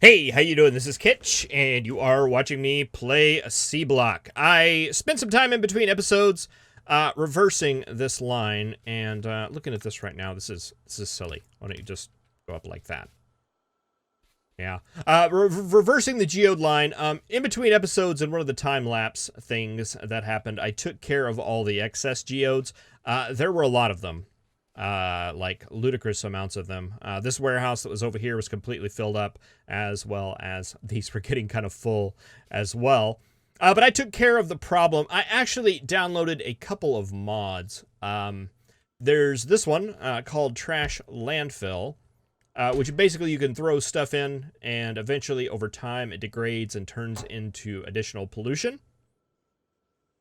Hey, how you doing? This is Kitch, and you are watching me play a Seablock. I spent some time in between episodes reversing this line, and looking at this right now, this is silly. Why don't you just go up like that? Yeah. Reversing the geode line. In between episodes and one of the time-lapse things that happened, I took care of all the excess geodes. There were a lot of them. Like ludicrous amounts of them. This warehouse that was over here was completely filled up, as well as these were getting kind of full as well. But I took care of the problem. I actually downloaded a couple of mods. There's this one called Trash Landfill, which basically you can throw stuff in, and eventually over time it degrades and turns into additional pollution.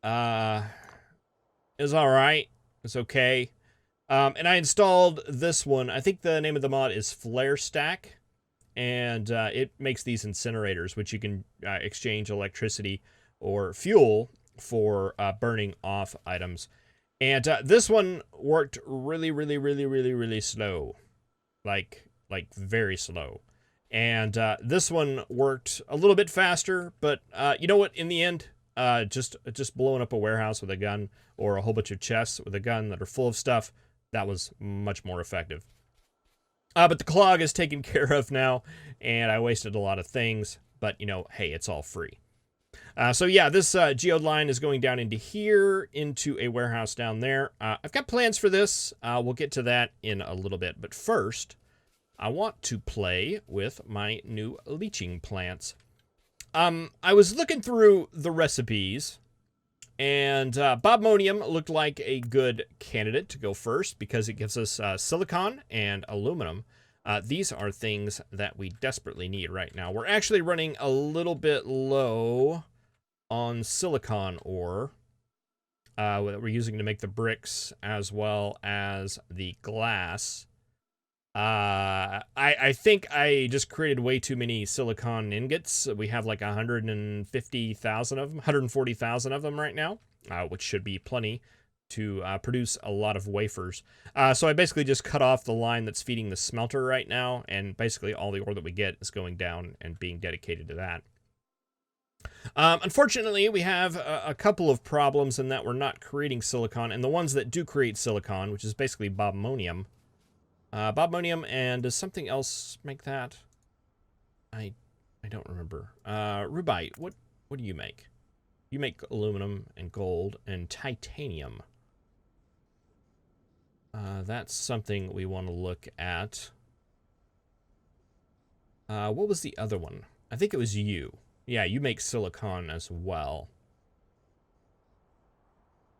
It's alright. It's okay. And I installed this one. I think the name of the mod is Flare Stack, and it makes these incinerators, which you can exchange electricity or fuel for burning off items. And this one worked really slow, like very slow. And this one worked a little bit faster, but you know what? In the end, just blowing up a warehouse with a gun or a whole bunch of chests with a gun that are full of stuff, that was much more effective. But the clog is taken care of now, and I wasted a lot of things, but, you know, hey, it's all free. So yeah, this geode line is going down into here, into a warehouse down there. I've got plans for this. We'll get to that in a little bit, but first, I want to play with my new leeching plants. I was looking through the recipes, and Bobmonium looked like a good candidate to go first because it gives us silicon and aluminum. These are things that we desperately need right now. We're actually running a little bit low on silicon ore that we're using to make the bricks as well as the glass. I think I just created way too many silicon ingots. We have like 150,000 of them, 140,000 of them right now, which should be plenty to produce a lot of wafers. So I basically just cut off the line that's feeding the smelter right now, and basically all the ore that we get is going down and being dedicated to that. Unfortunately, we have a couple of problems in that we're not creating silicon, and the ones that do create silicon, which is basically bobmonium, and does something else make that? I don't remember. Rubite, what do you make? You make aluminum and gold and titanium. That's something we want to look at. What was the other one? I think it was you. Yeah, you make silicon as well.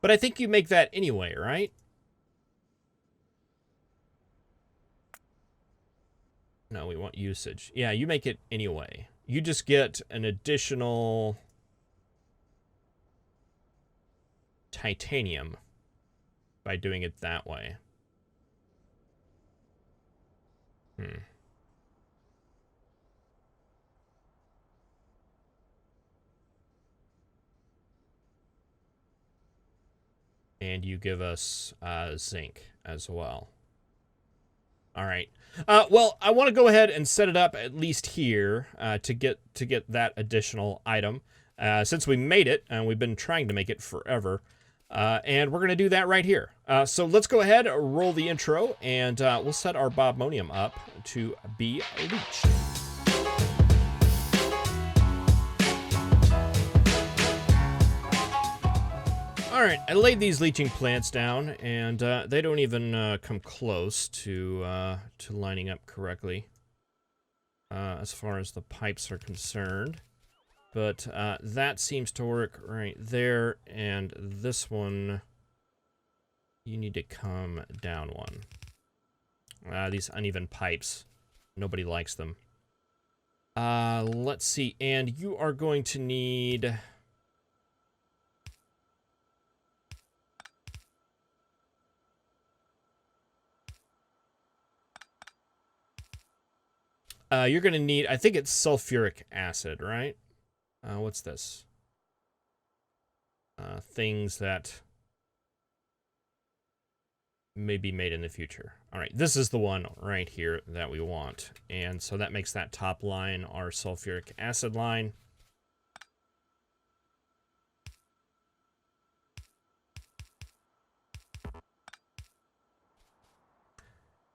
But I think you make that anyway, right? No, we want usage. Yeah, you make it anyway. You just get an additional titanium by doing it that way. And you give us zinc as well. All right. Well, I want to go ahead and set it up at least here to get that additional item. Since we made it, and we've been trying to make it forever, and we're going to do that right here. So let's go ahead, roll the intro, and we'll set our bobmonium up to be leached. Alright, I laid these leeching plants down, and they don't even come close to lining up correctly as far as the pipes are concerned. But that seems to work right there, and this one, you need to come down one. These uneven pipes, nobody likes them. Let's see, and you are going to need... you're going to need, I think it's sulfuric acid, right? What's this? Things that may be made in the future. All right, this is the one right here that we want. And so that makes that top line our sulfuric acid line.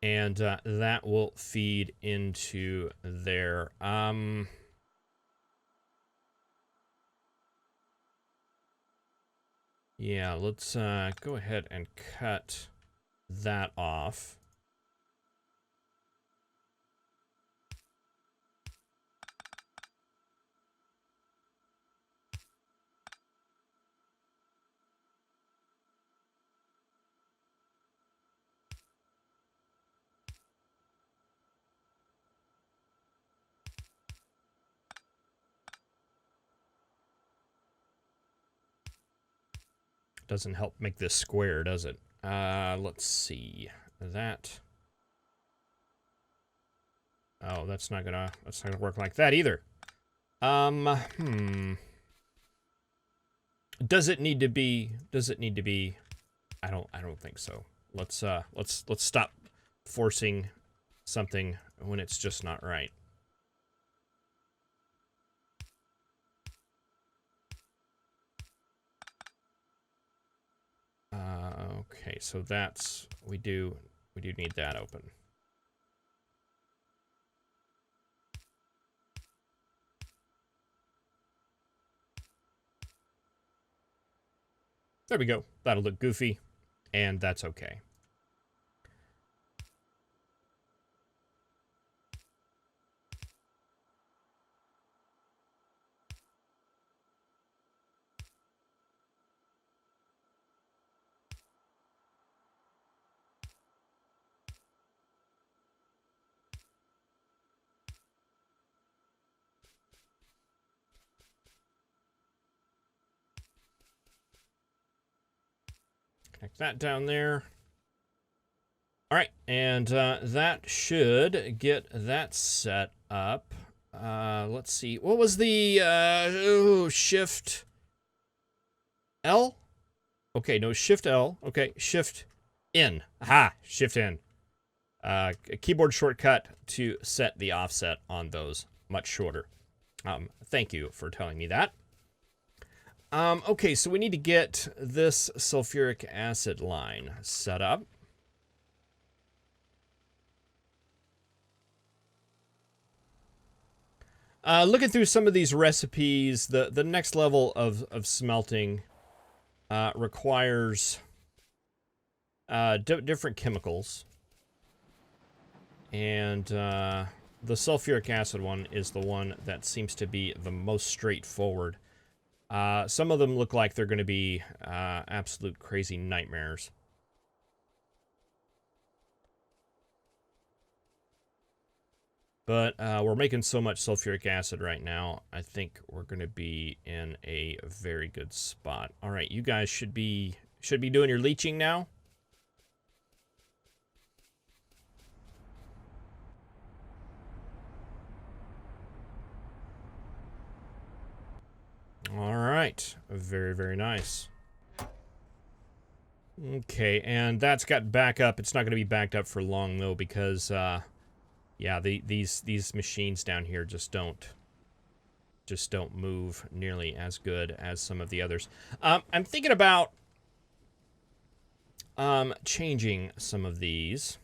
And that will feed into there. Yeah, let's go ahead and cut that off. Doesn't help make this square, does it? Let's see. That. Oh, that's not gonna work like that either. Does it need to be I don't think so. Let's stop forcing something when it's just not right. Okay, so that's we do need that open. There we go. That'll look goofy, and that's okay. Connect that down there. All right, and that should get that set up. Let's see. What was the shift L? Okay, no, shift L. Okay, shift N. Aha, shift N. A keyboard shortcut to set the offset on those much shorter. Thank you for telling me that. Okay, so we need to get this sulfuric acid line set up. Looking through some of these recipes, the next level of smelting requires different chemicals. And the sulfuric acid one is the one that seems to be the most straightforward. Some of them look like they're going to be absolute crazy nightmares. But we're making so much sulfuric acid right now, I think we're going to be in a very good spot. All right, you guys should be doing your leeching now. All right, very, very nice. Okay, and that's got back up. It's not going to be backed up for long though, because yeah, these machines down here just don't move nearly as good as some of the others. I'm thinking about changing some of these.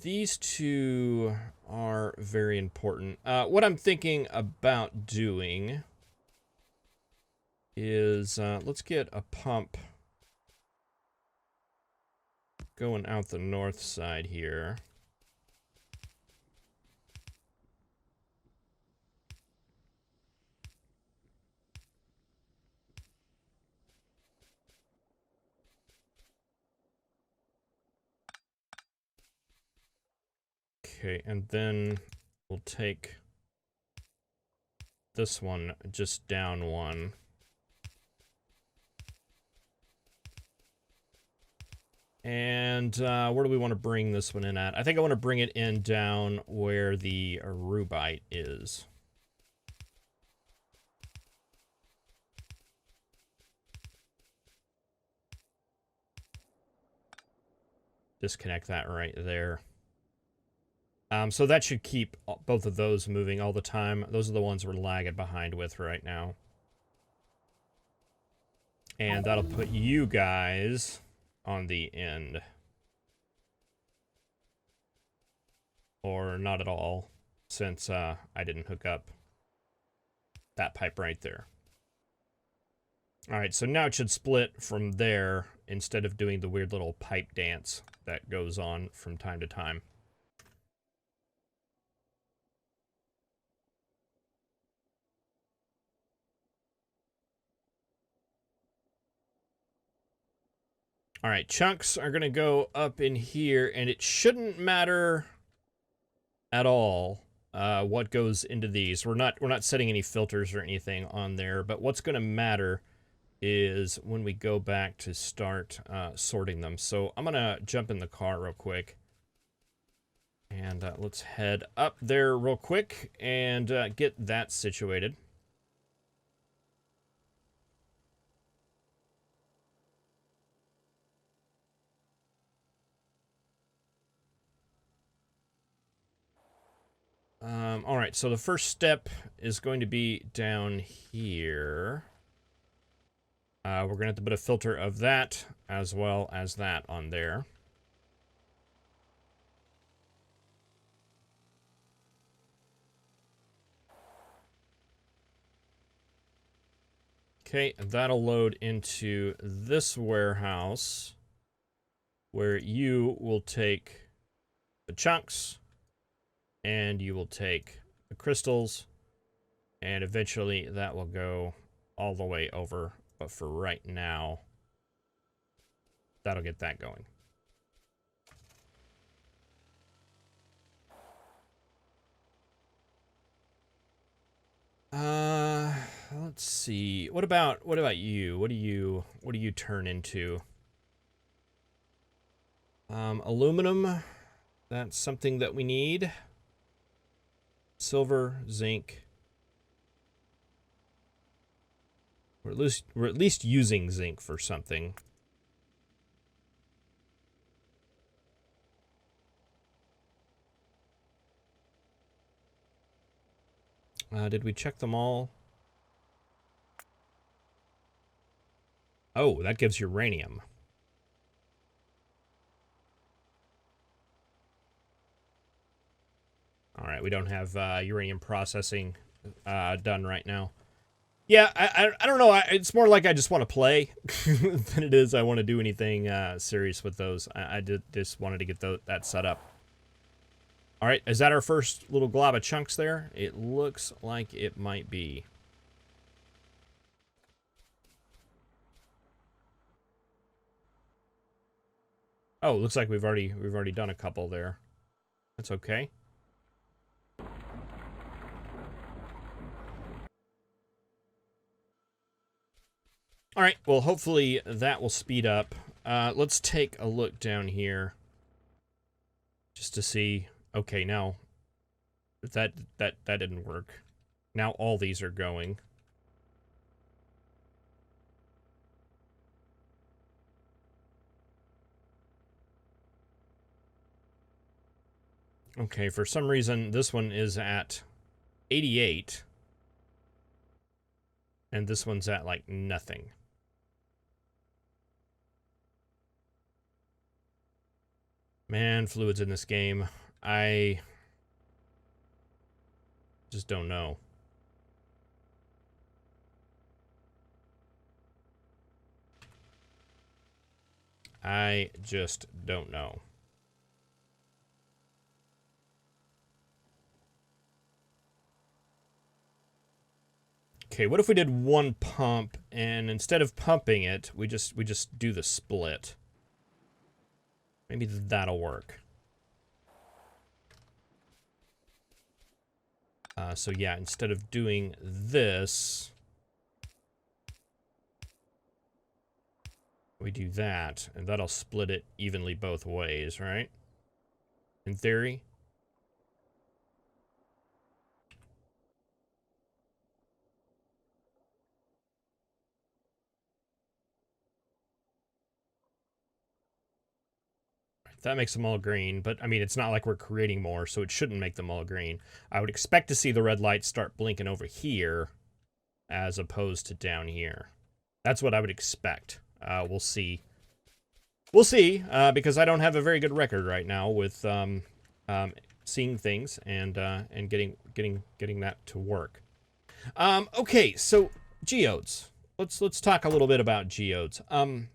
These two are very important. What I'm thinking about doing is let's get a pump going out the north side here. Okay, and then we'll take this one just down one. And where do we want to bring this one in at? I think I want to bring it in down where the rubite is. disconnect that right there. So that should keep both of those moving all the time. Those are the ones we're lagging behind with right now. And that'll put you guys on the end. Or not at all, since I didn't hook up that pipe right there. Alright, so now it should split from there instead of doing the weird little pipe dance that goes on from time to time. Alright, chunks are going to go up in here, and it shouldn't matter at all what goes into these. We're not setting any filters or anything on there, but what's going to matter is when we go back to start sorting them. So I'm going to jump in the car real quick. And let's head up there real quick and get that situated. All right, so the first step is going to be down here. We're going to have to put a filter of that as well as that on there. Okay, that'll load into this warehouse where you will take the chunks and you will take the crystals, and eventually that will go all the way over. But for right now, that'll get that going. Let's see. What about you? What do you turn into? Aluminum. That's something that we need. Silver, zinc. We're at least using zinc for something. Did we check them all? Oh, that gives uranium. All right, we don't have uranium processing done right now. Yeah, I don't know. It's more like I just want to play than it is I want to do anything serious with those. I just wanted to get that set up. All right, is that our first little glob of chunks there? It looks like it might be. Oh, looks like we've already done a couple there. That's okay. All right, well, hopefully that will speed up. Let's take a look down here just to see. Okay, now that didn't work. Now all these are going. Okay, for some reason this one is at 88 and this one's at like nothing. Man, fluids in this game. I just don't know. I just don't know. Okay, what if we did one pump and instead of pumping it, we just do the split? Maybe that'll work. So yeah, instead of doing this, we do that, and that'll split it evenly both ways, right? In theory. that makes them all green. But, I mean, it's not like we're creating more, so it shouldn't make them all green. I would expect to see the red lights start blinking over here as opposed to down here. That's what I would expect. We'll see. We'll see, because I don't have a very good record right now with seeing things and getting that to work. Okay, so geodes. Let's talk a little bit about geodes. I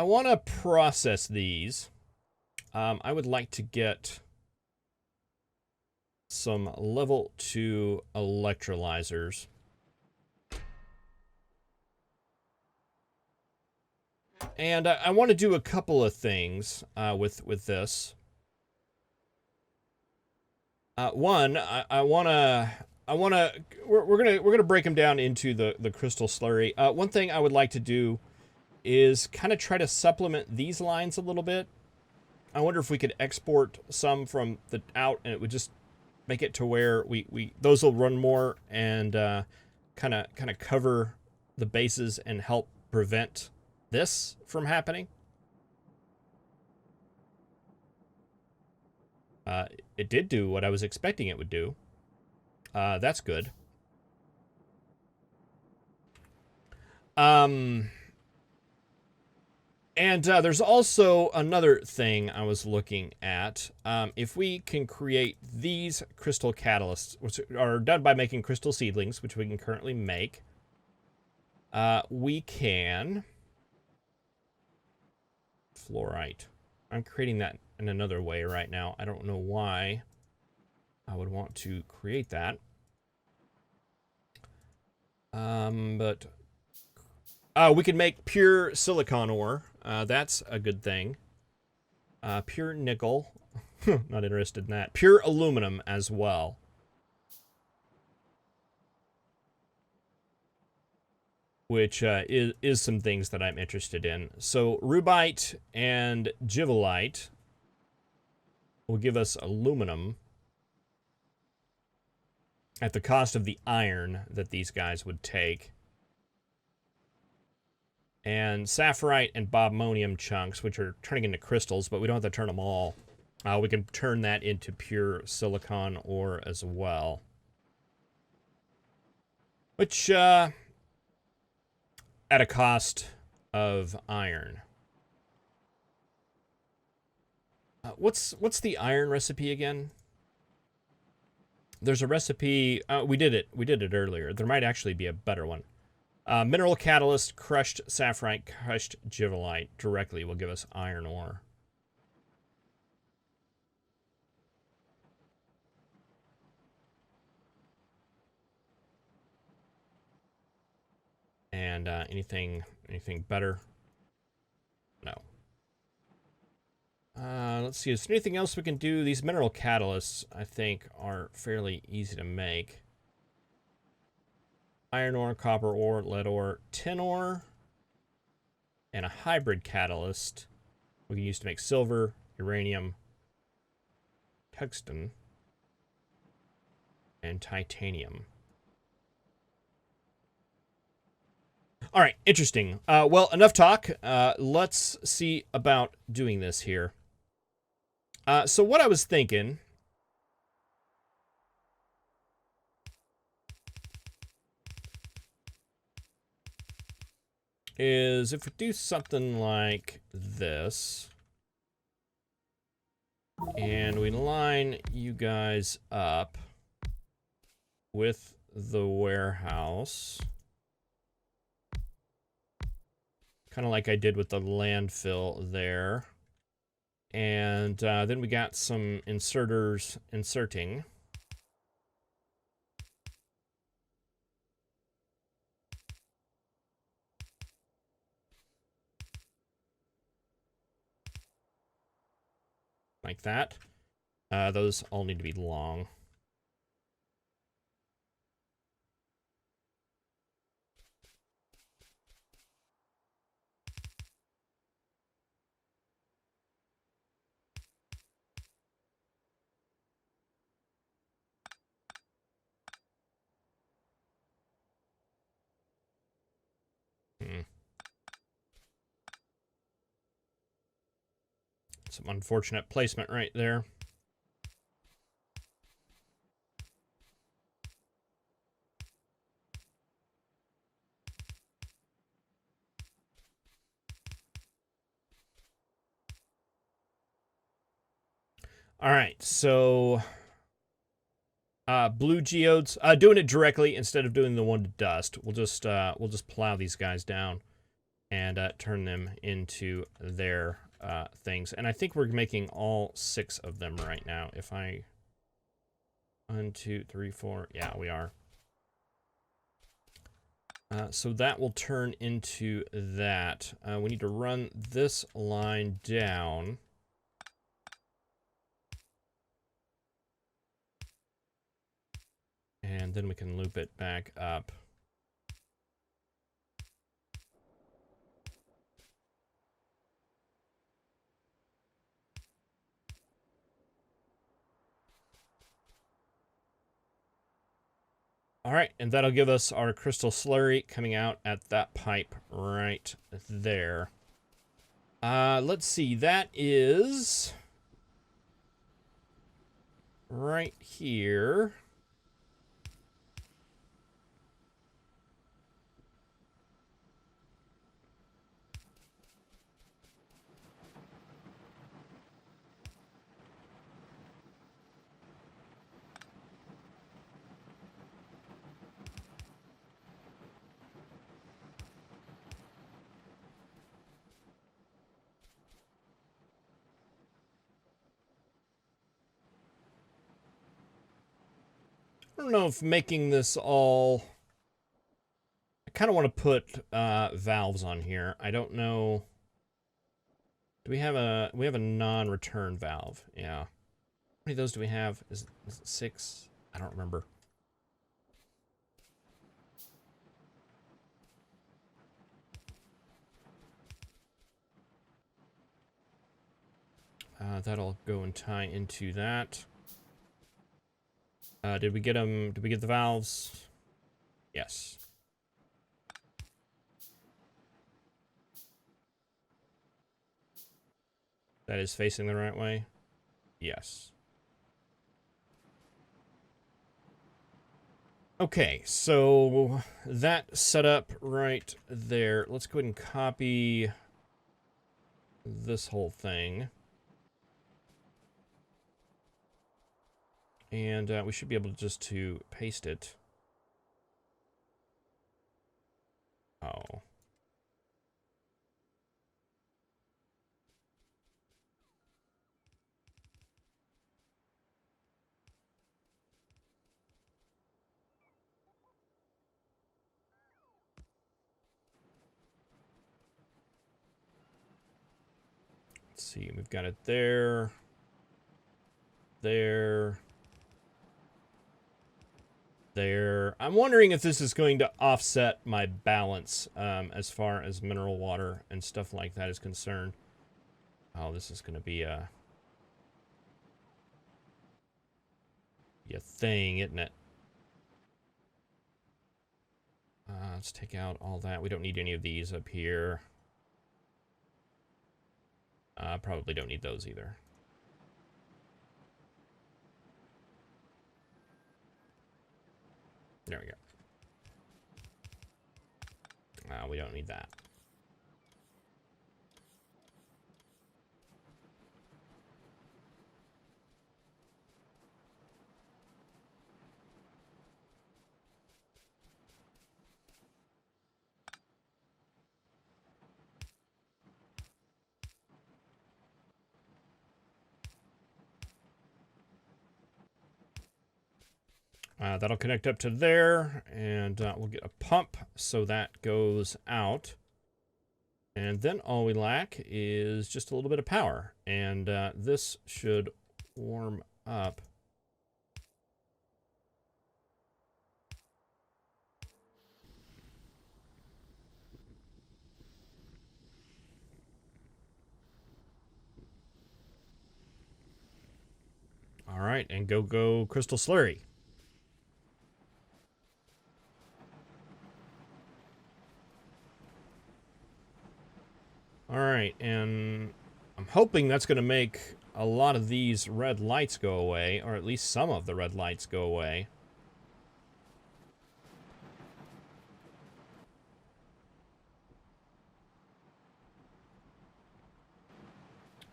want to process these. I would like to get some level 2 electrolyzers. And I want to do a couple of things with this. One, we're gonna break them down into the crystal slurry. One thing I would like to do is kind of try to supplement these lines a little bit. I wonder if we could export some from the out, and it would just make it to where those will run more and kind of cover the bases and help prevent this from happening. It did do what I was expecting it would do. That's good. And there's also another thing I was looking at. If we can create these crystal catalysts, which are done by making crystal seedlings, which we can currently make, we can... Fluorite. I'm creating that in another way right now. I don't know why I would want to create that. But we can make pure silicon ore. That's a good thing. Pure nickel. Not interested in that. Pure aluminum as well. Which is some things that I'm interested in. So rubite and givelite will give us aluminum at the cost of the iron that these guys would take. And sapphirite and bobmonium chunks, which are turning into crystals, but we don't have to turn them all. We can turn that into pure silicon ore as well. Which, at a cost of iron. What's the iron recipe again? There's a recipe. We did it earlier. There might actually be a better one. Mineral catalyst, crushed sapphirite, crushed givelite directly will give us iron ore. And anything better? No. Let's see. Is there anything else we can do? These mineral catalysts, I think, are fairly easy to make. Iron ore, copper ore, lead ore, tin ore, and a hybrid catalyst we can use to make silver, uranium, tungsten, and titanium. All right, interesting. Well, enough talk. Let's see about doing this here. So what I was thinking is if we do something like this, and we line you guys up with the warehouse, kind of like I did with the landfill there. And then we got some inserters inserting. Like that. Those all need to be long. Some unfortunate placement right there. All right, so blue geodes. Doing it directly instead of doing the one to dust. We'll just plow these guys down and turn them into their things. And I think we're making all 6 of them right now. If I 1, 2, 3, 4. Yeah, we are. So that will turn into that. We need to run this line down. And then we can loop it back up. All right, and that'll give us our crystal slurry coming out at that pipe right there. Let's see, that is right here. I don't know if making this all... I kind of want to put valves on here. I don't know... Do we have a... We have a non-return valve. Yeah. How many of those do we have? Is it 6? I don't remember. That'll go and tie into that. Did we get them? Did we get the valves? Yes. That is facing the right way? Yes. Okay, so that set up right there. Let's go ahead and copy this whole thing. And we should be able to just to paste it. Oh. Let's see, we've got it there. There. There. I'm wondering if this is going to offset my balance as far as mineral water and stuff like that is concerned. Oh, this is going to be a thing, isn't it? Let's take out all that. We don't need any of these up here. Probably don't need those either. There we go. We don't need that. That'll connect up to there, and we'll get a pump so that goes out. And then all we lack is just a little bit of power, and this should warm up. All right, and go crystal slurry. All right, and I'm I'm hoping that's going to make a lot of these red lights go away, or at least some of the red lights go away.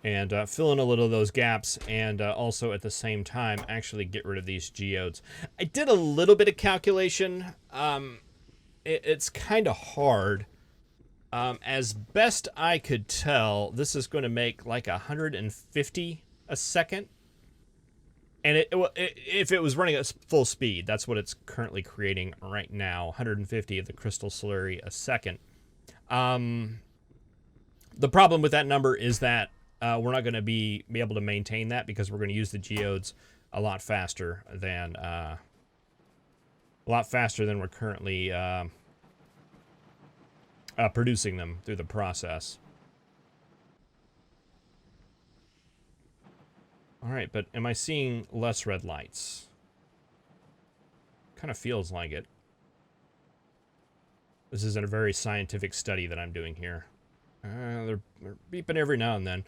And fill in a little of those gaps, and also at the same time actually get rid of these geodes. I did a little bit of calculation. It's kind of hard. As best I could tell, this is going to make like 150 a second. And if it was running at full speed, that's what it's currently creating right now, 150 of the crystal slurry a second. The problem with that number is that we're not going to be able to maintain that because we're going to use the geodes a lot faster than we're currently producing them through the process. All right, but am I seeing less red lights? Kind of feels like it. This isn't a very scientific study that I'm doing here. They're beeping every now and then.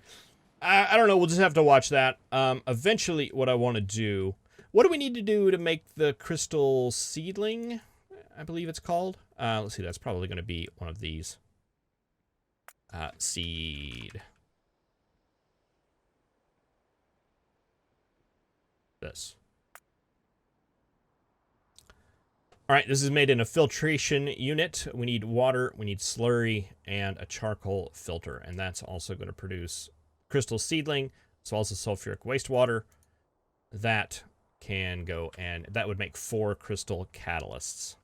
I don't know. We'll just have to watch that. Eventually, what I want to do... What do we need to do to make the crystal seedling? I believe it's called. Let's see. That's probably going to be one of these. Seed. This. All right, this is made in a filtration unit. We need water, we need slurry, and a charcoal filter. And that's also going to produce crystal seedling, as well as a sulfuric wastewater. That can go, and that would make 4 crystal catalysts.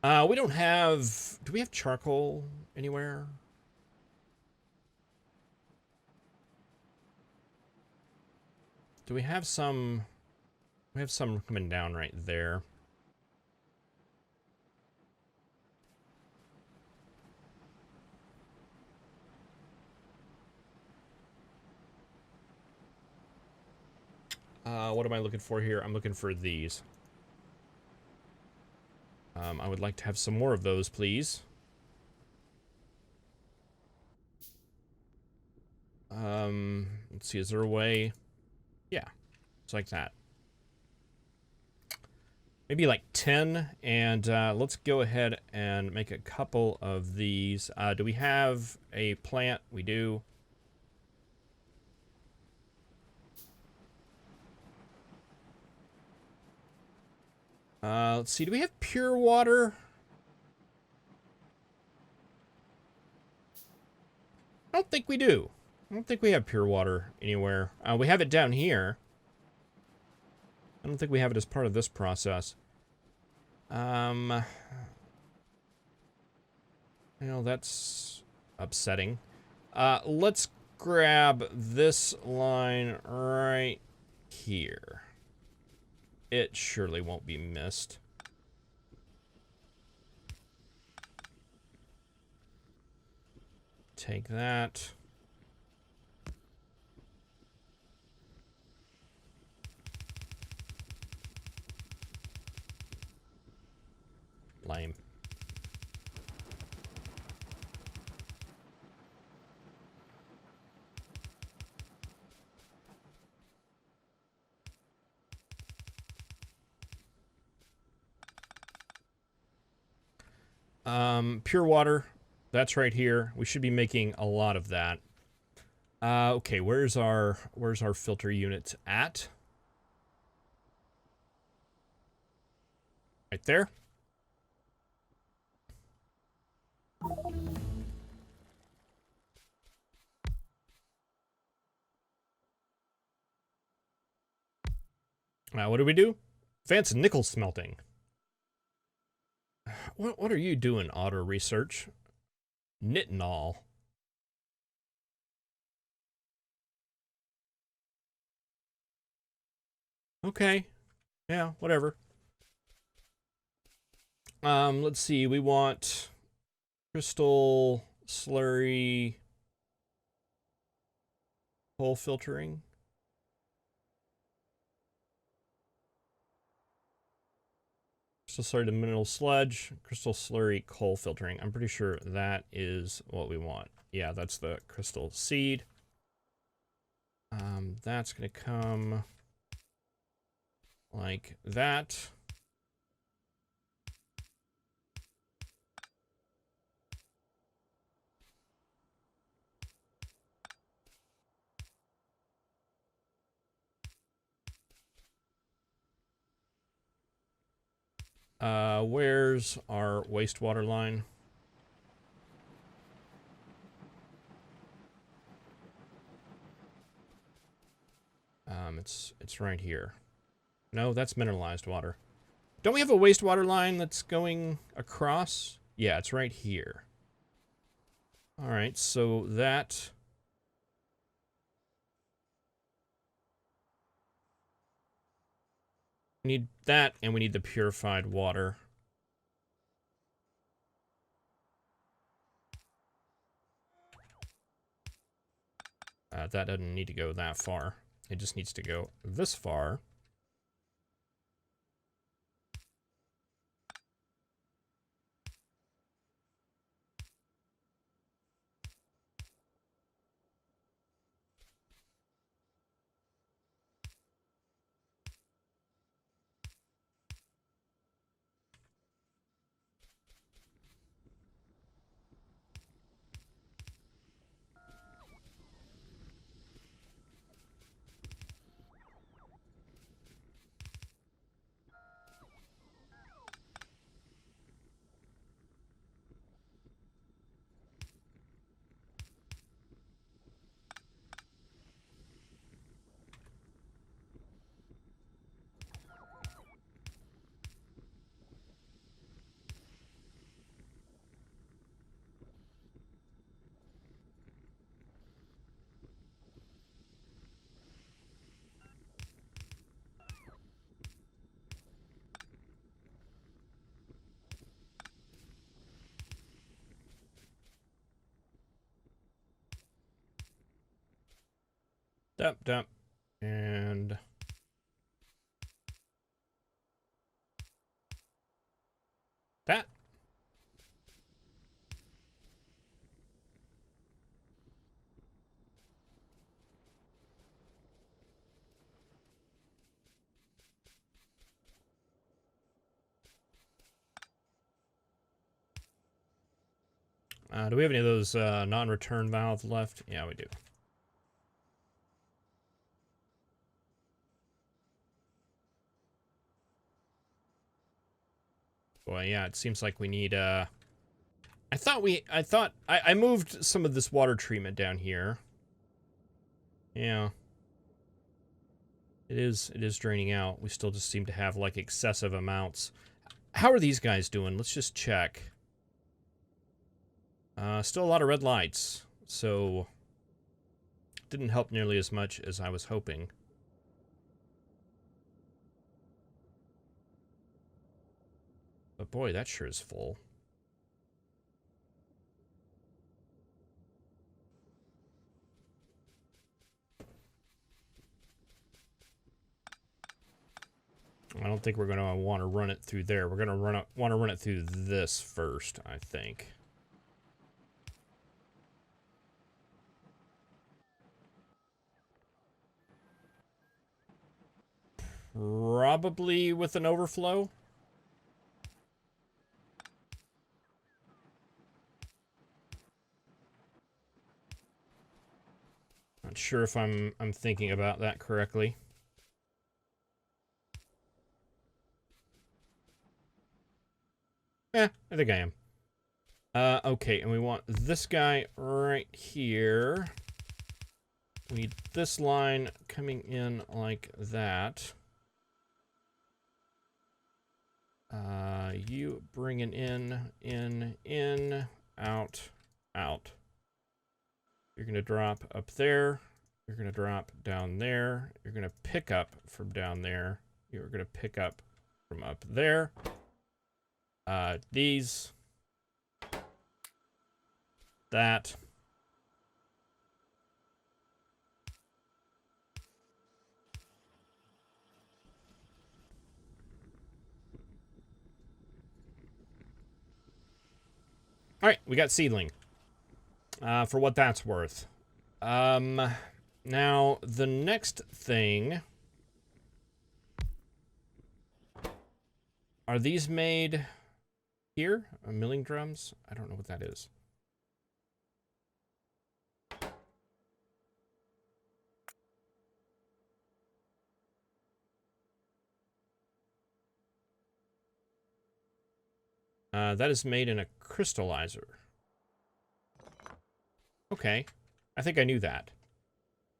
We don't have... Do we have charcoal anywhere? Do we have some... We have some coming down right there. What am I looking for here? I'm looking for these. I would like to have some more of those, please. Let's see, is there a way? Yeah, it's like that. Maybe like 10, and let's go ahead and make a couple of these. Do we have a plant? We do. Let's see, do we have pure water? I don't think we do. I don't think we have pure water anywhere. We have it down here. I don't think we have it as part of this process. You know, that's upsetting. Let's grab this line right here. It surely won't be missed. Take that. Lame. Pure water. That's right here. We should be making a lot of that. Okay, where's our filter unit at? Right there. Now, what do we do? Advanced nickel smelting. What are you doing, auto research? Nitinol. Okay. Yeah, whatever. Let's see. We want crystal slurry hole filtering. Crystal slurry to mineral sludge. Crystal slurry coal filtering. I'm pretty sure that is what we want. Yeah, that's the crystal seed. That's going to come like that. Where's our wastewater line? It's right here. No, that's mineralized water. Don't we have a wastewater line that's going across? Yeah, it's right here. All right, so that... We need that, and we need the purified water. That doesn't need to go that far. It just needs to go this far. Dump, dump. And... that. Do we have any of those non-return valves left? Yeah, we do. Boy, yeah, it seems like we need, I moved some of this water treatment down here. Yeah. It is draining out. We still just seem to have, like, excessive amounts. How are these guys doing? Let's just check. Still a lot of red lights, so... didn't help nearly as much as I was hoping. But boy, that sure is full. I don't think we're going to want to run it through there. We're going to want to run it through this first, I think. Probably with an overflow. Not sure if I'm thinking about that correctly. I think I am. Okay, and we want this guy right here. We need this line coming in like that. You bringing in, out, out. You're going to drop up there. You're going to drop down there. You're going to pick up from down there. You're going to pick up from up there. These. That. All right, we got seedling. For what that's worth. Now, the next thing... Are these made here? Milling drums? I don't know what that is. That is made in a crystallizer. Okay. I think I knew that.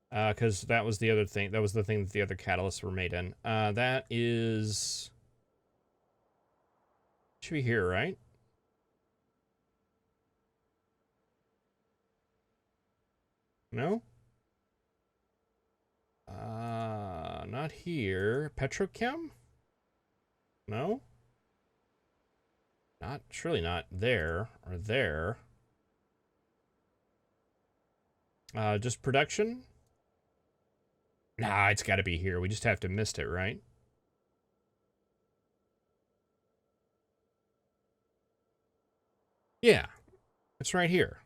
Because that was the other thing. That was the thing that the other catalysts were made in. That is... Should be here, right? No? Not here. Petrochem? No? Not, surely not there or there. Just production? Nah, it's got to be here. We just have to missed it, right? Yeah, it's right here.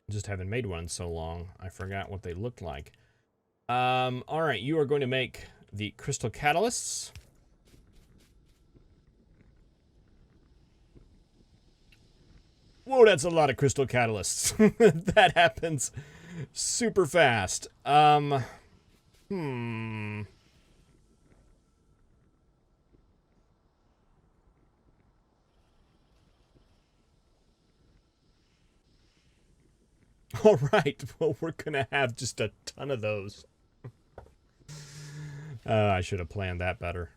Just haven't made one so long. I forgot what they looked like. All right, you are going to make the crystal catalysts. Whoa, that's a lot of crystal catalysts. That happens super fast. All right, well, we're gonna have just a ton of those. I should have planned that better.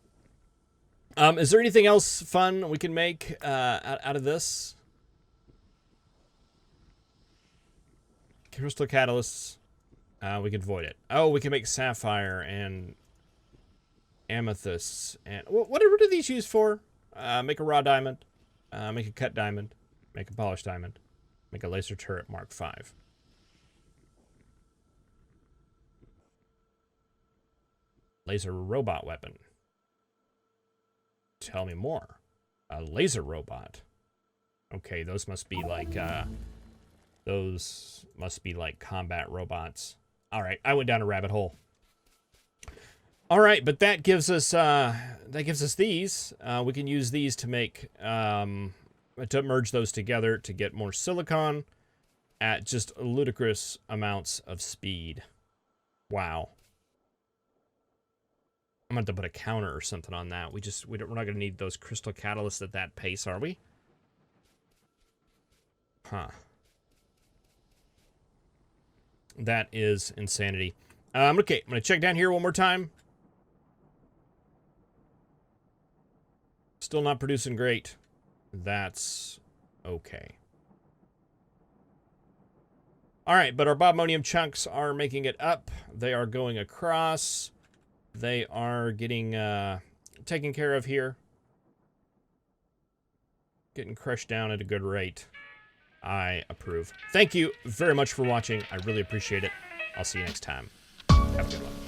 Is there anything else fun we can make out of this? Crystal catalysts. We can void it. Oh, we can make sapphire and amethysts. And what are these used for? Make a raw diamond. Make a cut diamond. Make a polished diamond. Make a laser turret Mark V. Laser robot weapon. Tell me more. A laser robot. Okay, those must be like, combat robots. All right, I went down a rabbit hole. All right, but that gives us these. We can use these to make, to merge those together to get more silicon at just ludicrous amounts of speed. Wow. I'm going to have to put a counter or something on that. We're not going to need those crystal catalysts at that pace, are we? Huh. That is insanity. Okay, I'm going to check down here one more time. Still not producing great. That's okay. All right, but our bobmonium chunks are making it up. They are going across. They are getting taken care of here. Getting crushed down at a good rate. I approve. Thank you very much for watching. I really appreciate it. I'll see you next time. Have a good one.